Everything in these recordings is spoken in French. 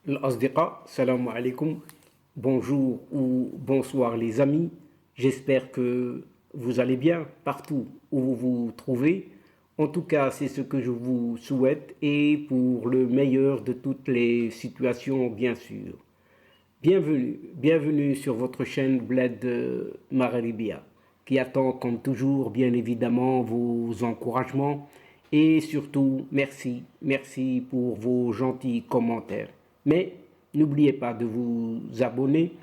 L'Asdiqa, salam alaikum, bonjour ou bonsoir les amis, j'espère que vous allez bien partout où vous vous trouvez. En tout cas, c'est ce que je vous souhaite et pour le meilleur de toutes les situations, bien sûr. Bienvenue sur votre chaîne Bled Maralibia, qui attend comme toujours, bien évidemment, vos encouragements et surtout, merci pour vos gentils commentaires. Mais n'oubliez pas de vous abonner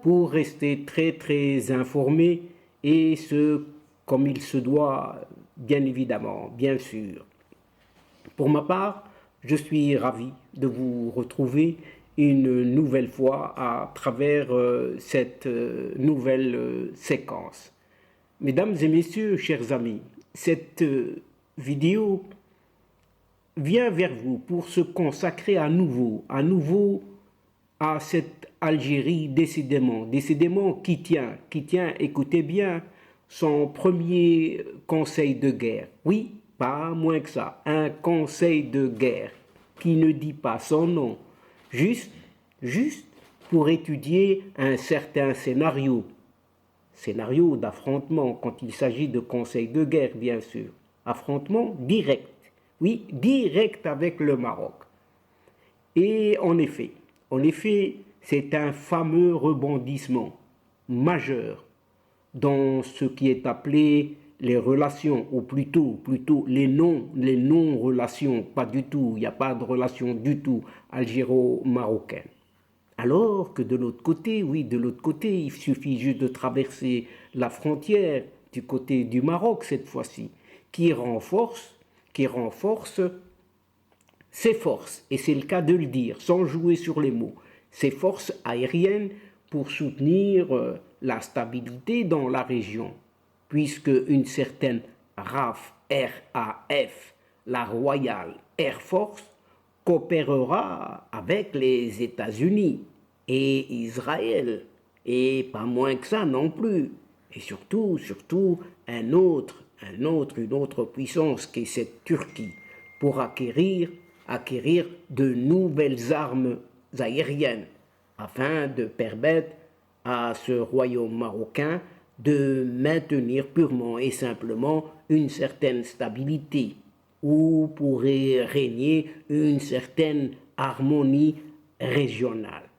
pour rester très informé et ce, comme il se doit, bien évidemment, bien sûr. Pour ma part, je suis ravi de vous retrouver une nouvelle fois à travers cette nouvelle séquence. Mesdames et messieurs, chers amis, cette vidéo vient vers vous pour se consacrer à nouveau à cette Algérie décidément qui tient, écoutez bien, son premier conseil de guerre. Oui, pas moins que ça, un conseil de guerre qui ne dit pas son nom, juste pour étudier un certain scénario d'affrontement quand il s'agit de conseil de guerre, bien sûr. Affrontement direct, oui, direct avec le Maroc. Et en effet, c'est un fameux rebondissement majeur dans ce qui est appelé les relations, ou plutôt les non-relations, pas du tout, il n'y a pas de relation du tout algéro-marocaine. Alors que de l'autre côté, oui, de l'autre côté, il suffit juste de traverser la frontière du côté du Maroc cette fois-ci, qui renforce ses forces, et c'est le cas de le dire, sans jouer sur les mots, ses forces aériennes pour soutenir la stabilité dans la région, puisque une certaine RAF, la Royal Air Force, coopérera avec les États-Unis et Israël, et pas moins que ça non plus, et surtout une autre puissance qui est cette Turquie, pour acquérir de nouvelles armes aériennes afin de permettre à ce royaume marocain de maintenir purement et simplement une certaine stabilité où pourrait régner une certaine harmonie régionale.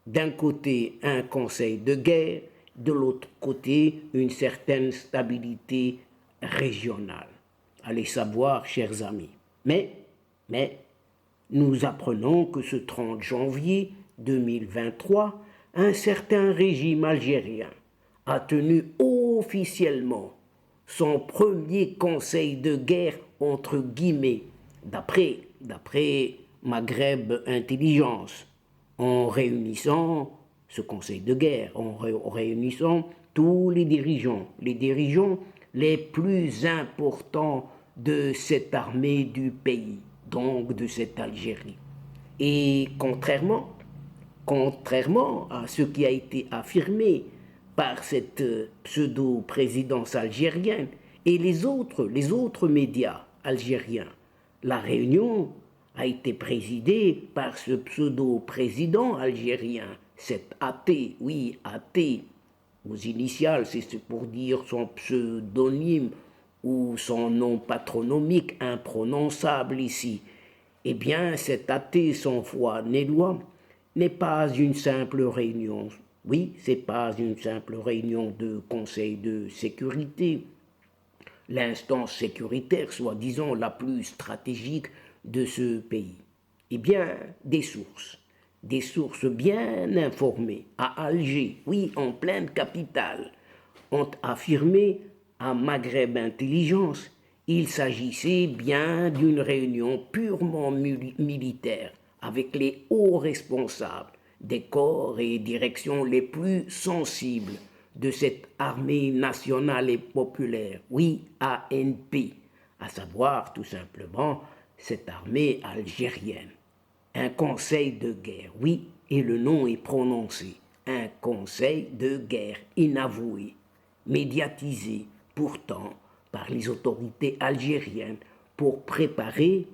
D'un côté, un conseil de guerre, de l'autre côté, une certaine stabilité régionale. Allez savoir, chers amis. Mais, nous apprenons que ce 30 janvier 2023, un certain régime algérien a tenu officiellement son premier conseil de guerre entre guillemets, d'après Maghreb Intelligence, en réunissant ce conseil de guerre, en réunissant tous les dirigeants les plus importants de cette armée du pays, donc de cette Algérie. Et contrairement à ce qui a été affirmé par cette pseudo-présidence algérienne et les autres médias algériens, la réunion a été présidée par ce pseudo-président algérien, cet athée, oui, athée, aux initiales, c'est pour dire son pseudonyme ou son nom patronymique imprononçable ici. Eh bien, cet athée sans foi ni loi n'est pas une simple réunion. Oui, c'est pas une simple réunion de conseil de sécurité, l'instance sécuritaire, soi-disant la plus stratégique de ce pays. Eh bien, des sources bien informées à Alger, oui, en pleine capitale, ont affirmé à Maghreb Intelligence il s'agissait bien d'une réunion purement militaire avec les hauts responsables des corps et directions les plus sensibles de cette armée nationale et populaire, oui, ANP, à savoir tout simplement cette armée algérienne. Un conseil de guerre, oui, et le nom est prononcé, un conseil de guerre inavoué, médiatisé pourtant par les autorités algériennes pour préparer,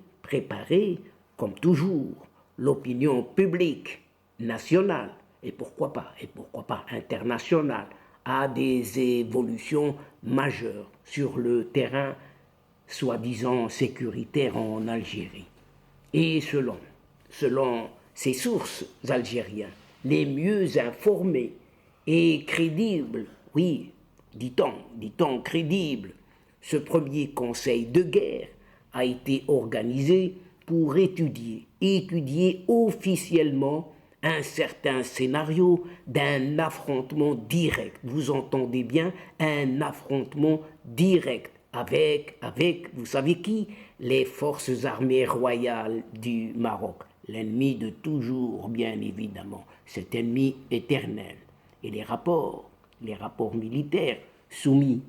comme toujours, l'opinion publique nationale et pourquoi pas internationale à des évolutions majeures sur le terrain soi-disant sécuritaire en Algérie. Et selon ces sources algériennes, les mieux informées et crédibles, oui, dit-on crédible, ce premier conseil de guerre a été organisé pour étudier officiellement un certain scénario d'un affrontement direct. Vous entendez bien, un affrontement direct avec, vous savez qui? Les forces armées royales du Maroc. L'ennemi de toujours, bien évidemment, cet ennemi éternel. Et les rapports militaires soumis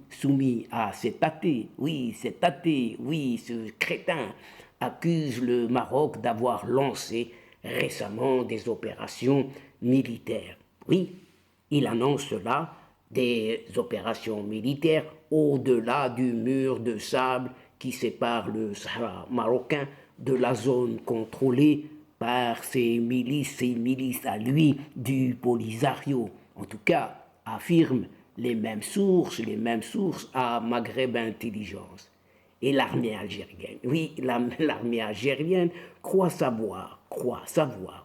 à cet athée, oui, ce crétin, accuse le Maroc d'avoir lancé récemment des opérations militaires. Oui, il annonce cela, des opérations militaires au-delà du mur de sable qui sépare le Sahara marocain de la zone contrôlée par ces milices à lui du Polisario. En tout cas, affirment les mêmes sources à Maghreb Intelligence. Et l'armée algérienne, oui, l'armée algérienne croit savoir,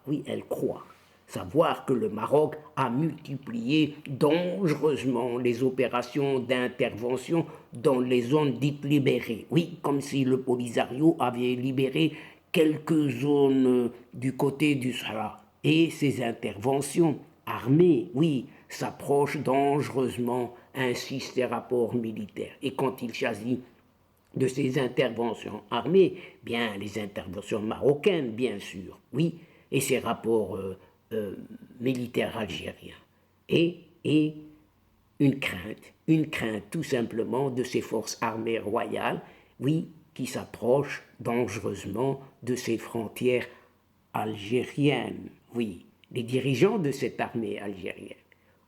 oui, elle croit savoir que le Maroc a multiplié dangereusement les opérations d'intervention dans les zones dites libérées. Oui, comme si le Polisario avait libéré quelques zones du côté du Sahara. Et ces interventions armées, oui, s'approchent dangereusement, insistent les rapports militaires. Et quand il s'agit de ces interventions armées, bien les interventions marocaines, bien sûr, oui, et ces rapports militaires algériens. Et une crainte tout simplement de ces forces armées royales, oui, qui s'approchent dangereusement de ces frontières algériennes. Oui, les dirigeants de cette armée algérienne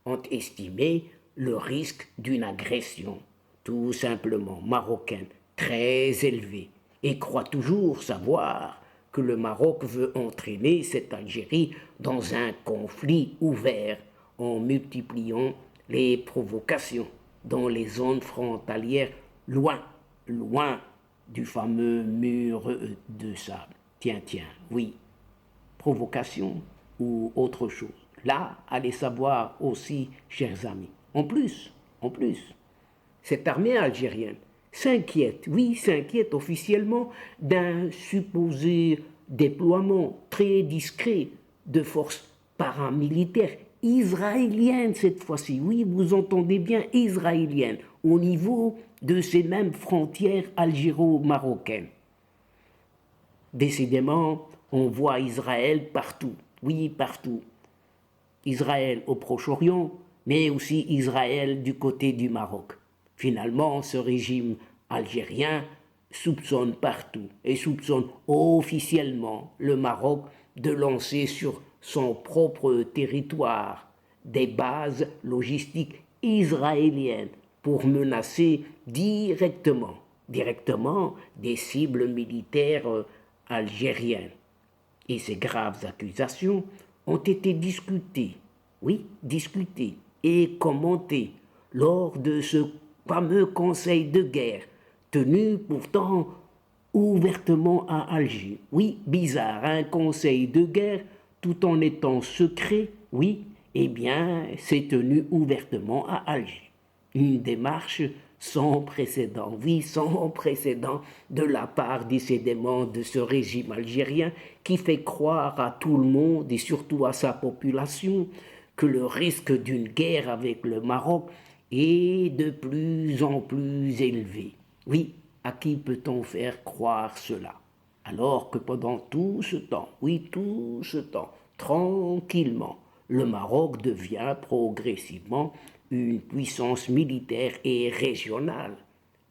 ont estimé le risque d'une agression, tout simplement marocaine, très élevé, et croient toujours savoir que le Maroc veut entraîner cette Algérie dans un conflit ouvert en multipliant les provocations dans les zones frontalières loin du fameux mur de sable. Tiens, oui, provocation ou autre chose. Là, allez savoir aussi, chers amis. En plus, cette armée algérienne s'inquiète officiellement d'un supposé déploiement très discret de forces paramilitaires israéliennes cette fois-ci. Oui, vous entendez bien, israéliennes, au niveau de ces mêmes frontières algéro-marocaines. Décidément, on voit Israël partout, oui, partout. Israël au Proche-Orient, mais aussi Israël du côté du Maroc. Finalement, ce régime algérien soupçonne partout et soupçonne officiellement le Maroc de lancer sur son propre territoire des bases logistiques israéliennes pour menacer directement des cibles militaires algériennes. Et ces graves accusations ont été discutées et commentées lors de ce fameux conseil de guerre, tenu pourtant ouvertement à Alger. Oui, bizarre, un conseil de guerre tout en étant secret, oui, eh bien, c'est tenu ouvertement à Alger. Une démarche sans précédent, oui, sans précédent de la part décidément de ce régime algérien qui fait croire à tout le monde et surtout à sa population que le risque d'une guerre avec le Maroc est de plus en plus élevé. Oui, à qui peut-on faire croire cela? Alors que pendant tout ce temps, tranquillement, le Maroc devient progressivement une puissance militaire et régionale,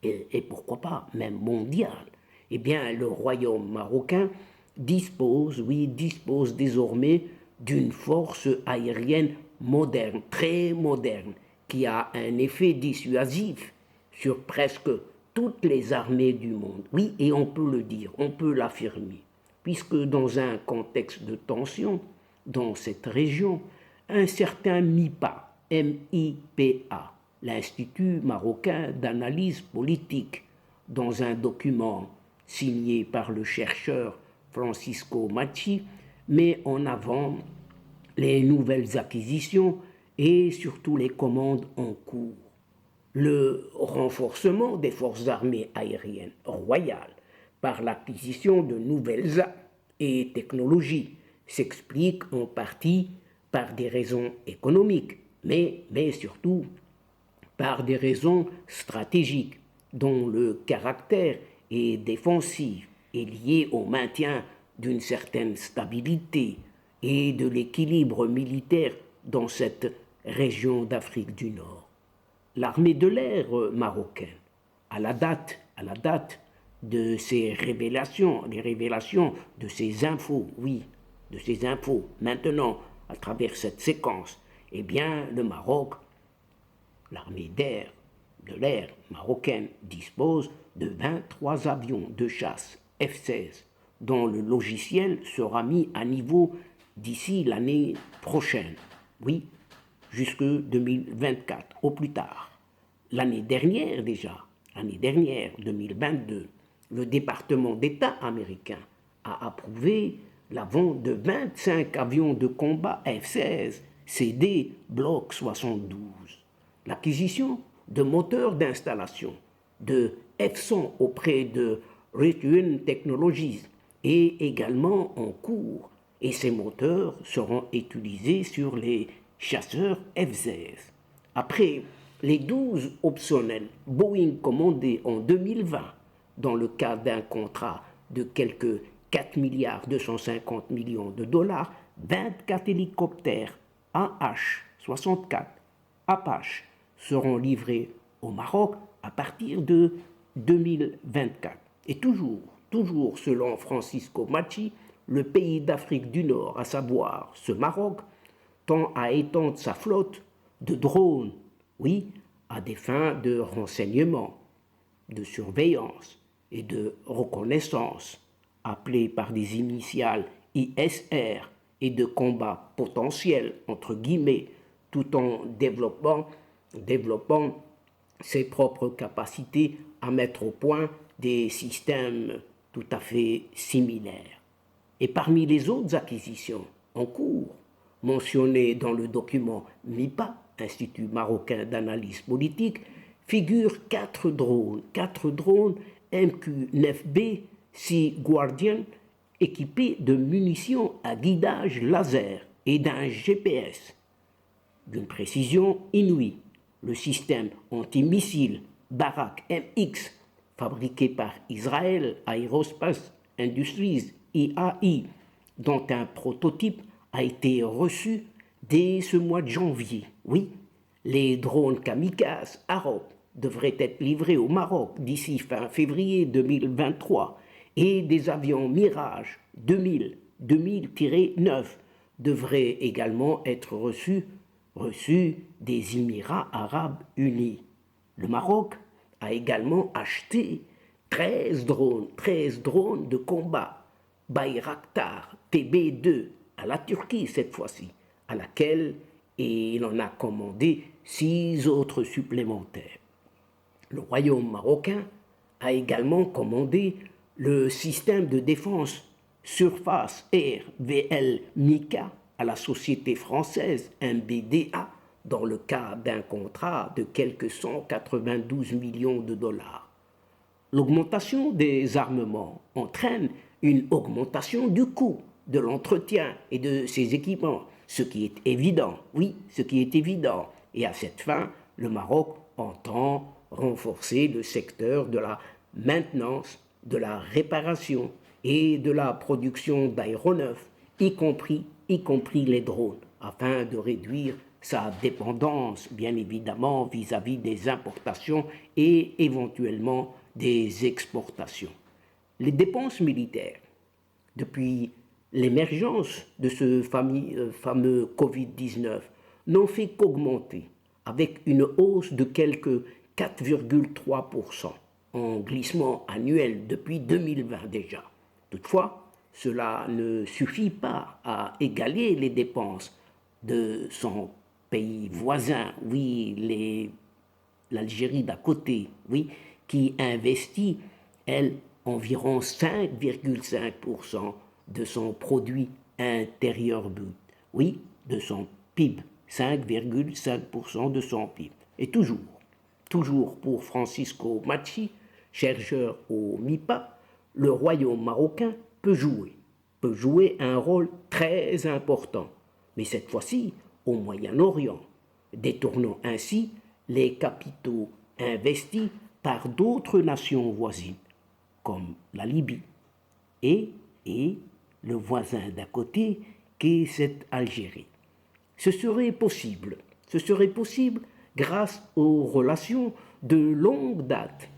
et pourquoi pas même mondiale. Eh bien, le royaume marocain dispose désormais d'une force aérienne moderne, très moderne, qui a un effet dissuasif sur presque toutes les armées du monde. Oui, et on peut le dire, on peut l'affirmer. puisque dans un contexte de tension dans cette région, un certain MIPA, M-I-P-A, l'Institut marocain d'analyse politique, dans un document signé par le chercheur Francisco Machi, met en avant les nouvelles acquisitions et surtout les commandes en cours. Le renforcement des forces armées aériennes royales par l'acquisition de nouvelles armes et technologies s'explique en partie par des raisons économiques, mais surtout par des raisons stratégiques dont le caractère est défensif et lié au maintien d'une certaine stabilité et de l'équilibre militaire dans cette région d'Afrique du Nord. L'armée de l'air marocaine, à la date de ces révélations, les révélations de ces infos, oui, de ces infos, maintenant, à travers cette séquence, eh bien, le Maroc, l'armée de l'air marocaine dispose de 23 avions de chasse F-16, dont le logiciel sera mis à niveau d'ici l'année prochaine. Oui, jusque 2024, au plus tard. L'année dernière déjà, 2022, le département d'État américain a approuvé la vente de 25 avions de combat F-16 CD Block 72, l'acquisition de moteurs d'installation de F-100 auprès de Raytheon Technologies est également en cours et ces moteurs seront utilisés sur les chasseurs F-16. Après les 12 optionnels Boeing commandés en 2020 dans le cadre d'un contrat de quelques 4 milliards 250 millions de dollars, 24 hélicoptères AH-64 Apache seront livrés au Maroc à partir de 2024. Et toujours selon Francisco Machi, le pays d'Afrique du Nord, à savoir ce Maroc, tend à étendre sa flotte de drones, oui, à des fins de renseignement, de surveillance et de reconnaissance, appelées par des initiales ISR, et de combat potentiel, entre guillemets, tout en développant ses propres capacités à mettre au point des systèmes tout à fait similaires. Et parmi les autres acquisitions en cours, mentionnées dans le document MIPA, Institut marocain d'analyse politique, figurent 4 drones MQ-9B Sea Guardian équipés de munitions à guidage laser et d'un GPS d'une précision inouïe. Le système antimissile Barak MX, fabriqué par Israel Aerospace Industries IAI, dont un prototype a été reçu dès ce mois de janvier. Oui, les drones kamikazes Arop devraient être livrés au Maroc d'ici fin février 2023 et des avions Mirage 2000-9 devraient également être reçus des Émirats arabes unis. Le Maroc a également acheté 13 drones de combat Bayraktar TB2 à la Turquie cette fois-ci, à laquelle il en a commandé 6 autres supplémentaires. Le Royaume marocain a également commandé le système de défense surface air VL Mika à la société française MBDA dans le cadre d'un contrat de quelques 192 millions de dollars. L'augmentation des armements entraîne une augmentation du coût de l'entretien et de ces équipements, ce qui est évident, oui, ce qui est évident. Et à cette fin, le Maroc entend renforcer le secteur de la maintenance, de la réparation et de la production d'aéronefs, y compris les drones, afin de réduire sa dépendance, bien évidemment, vis-à-vis des importations et éventuellement des exportations. Les dépenses militaires, depuis l'émergence de ce fameux Covid-19, n'ont fait qu'augmenter, avec une hausse de quelque 4,3% en glissement annuel depuis 2020 déjà. Toutefois, cela ne suffit pas à égaler les dépenses de son pays voisin, oui, l'Algérie d'à côté, oui, qui investit, elle, environ 5,5% de son produit intérieur brut, oui, de son PIB, 5,5% de son PIB. Et toujours pour Francisco Macchi, chercheur au MIPA, le royaume marocain peut jouer un rôle très important, mais cette fois-ci au Moyen-Orient, détournant ainsi les capitaux investis par d'autres nations voisines, comme la Libye et le voisin d'à côté qu'est cette Algérie. Ce serait possible grâce aux relations de longue date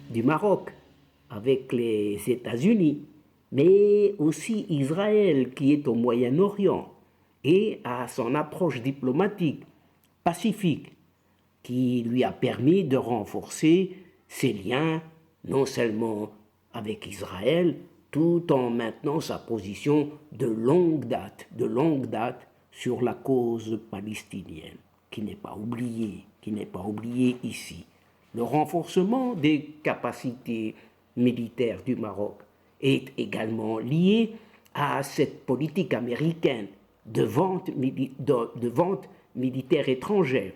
du Maroc avec les États-Unis, mais aussi Israël qui est au Moyen-Orient et à son approche diplomatique pacifique qui lui a permis de renforcer ses liens non seulement avec Israël, tout en maintenant sa position de longue date sur la cause palestinienne, qui n'est pas oubliée ici. Le renforcement des capacités militaires du Maroc est également lié à cette politique américaine de vente militaire étrangère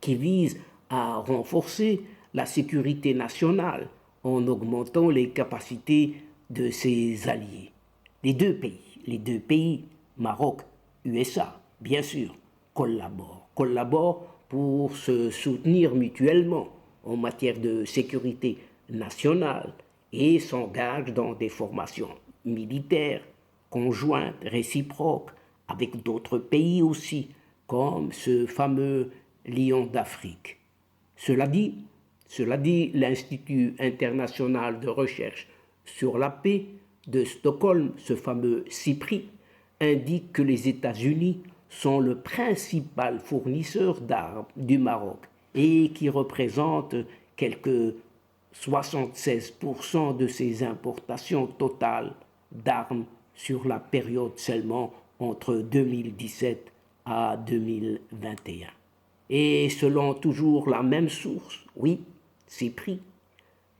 qui vise à renforcer la sécurité nationale en augmentant les capacités de ses alliés. Les deux pays, Maroc, USA, bien sûr, collaborent pour se soutenir mutuellement en matière de sécurité nationale et s'engagent dans des formations militaires conjointes, réciproques, avec d'autres pays aussi, comme ce fameux Lion d'Afrique. Cela dit, l'Institut international de recherche sur la paix de Stockholm, ce fameux CIPRI, indique que les États-Unis sont le principal fournisseur d'armes du Maroc et qui représente quelques 76% de ses importations totales d'armes sur la période seulement entre 2017 à 2021. Et selon toujours la même source, oui, CIPRI,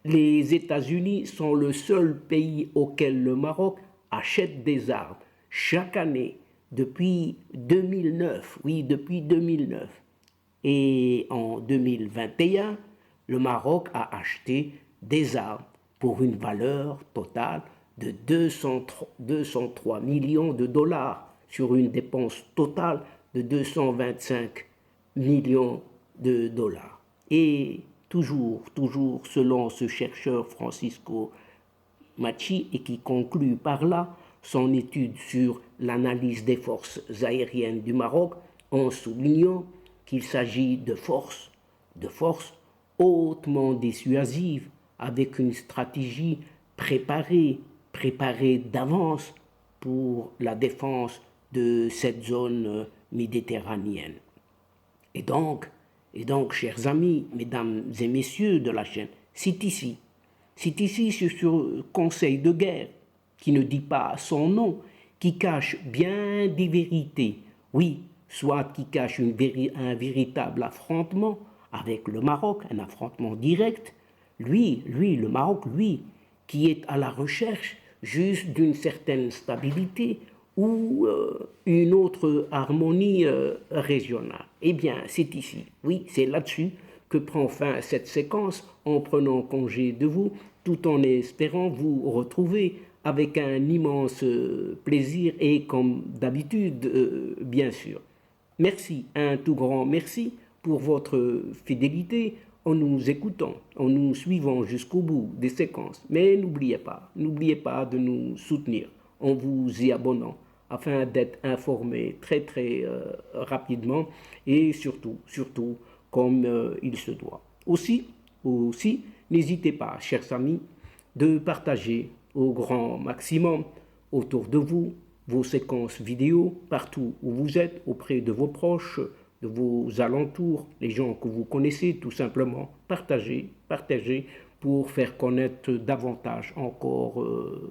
les États-Unis sont le seul pays auquel le Maroc achète des armes chaque année depuis 2009, oui, depuis 2009. Et en 2021, le Maroc a acheté des armes pour une valeur totale de 203 millions de dollars sur une dépense totale de 225 millions de dollars. Et toujours selon ce chercheur Francisco Macchi, et qui conclut par là son étude sur l'analyse des forces aériennes du Maroc en soulignant qu'il s'agit de forces hautement dissuasives avec une stratégie préparée d'avance pour la défense de cette zone méditerranéenne. Et donc, chers amis, mesdames et messieurs de la chaîne, c'est ici sur ce conseil de guerre qui ne dit pas son nom, qui cache bien des vérités, oui, soit qui cache un véritable affrontement avec le Maroc, un affrontement direct, le Maroc, qui est à la recherche juste d'une certaine stabilité ou une autre harmonie régionale. Eh bien, c'est ici, oui, c'est là-dessus que prend fin cette séquence en prenant congé de vous, tout en espérant vous retrouver avec un immense plaisir et comme d'habitude, bien sûr. Merci, un tout grand merci pour votre fidélité en nous écoutant, en nous suivant jusqu'au bout des séquences. Mais n'oubliez pas de nous soutenir en vous y abonnant afin d'être informé très rapidement et surtout comme il se doit. Aussi, n'hésitez pas, chers amis, de partager au grand maximum autour de vous vos séquences vidéo partout où vous êtes, auprès de vos proches, de vos alentours, les gens que vous connaissez, tout simplement. Partagez pour faire connaître davantage encore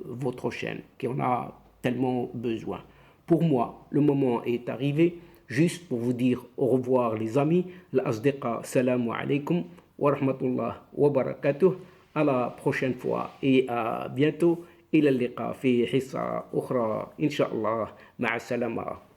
votre chaîne, qui en a tellement besoin. Pour moi, le moment est arrivé, juste pour vous dire au revoir les amis. L'asdiqa, salamu alaykum wa rahmatullah wa barakatuh. À la prochaine fois et à bientôt. إلى اللقاء في حصة أخرى إن شاء الله. مع السلامة.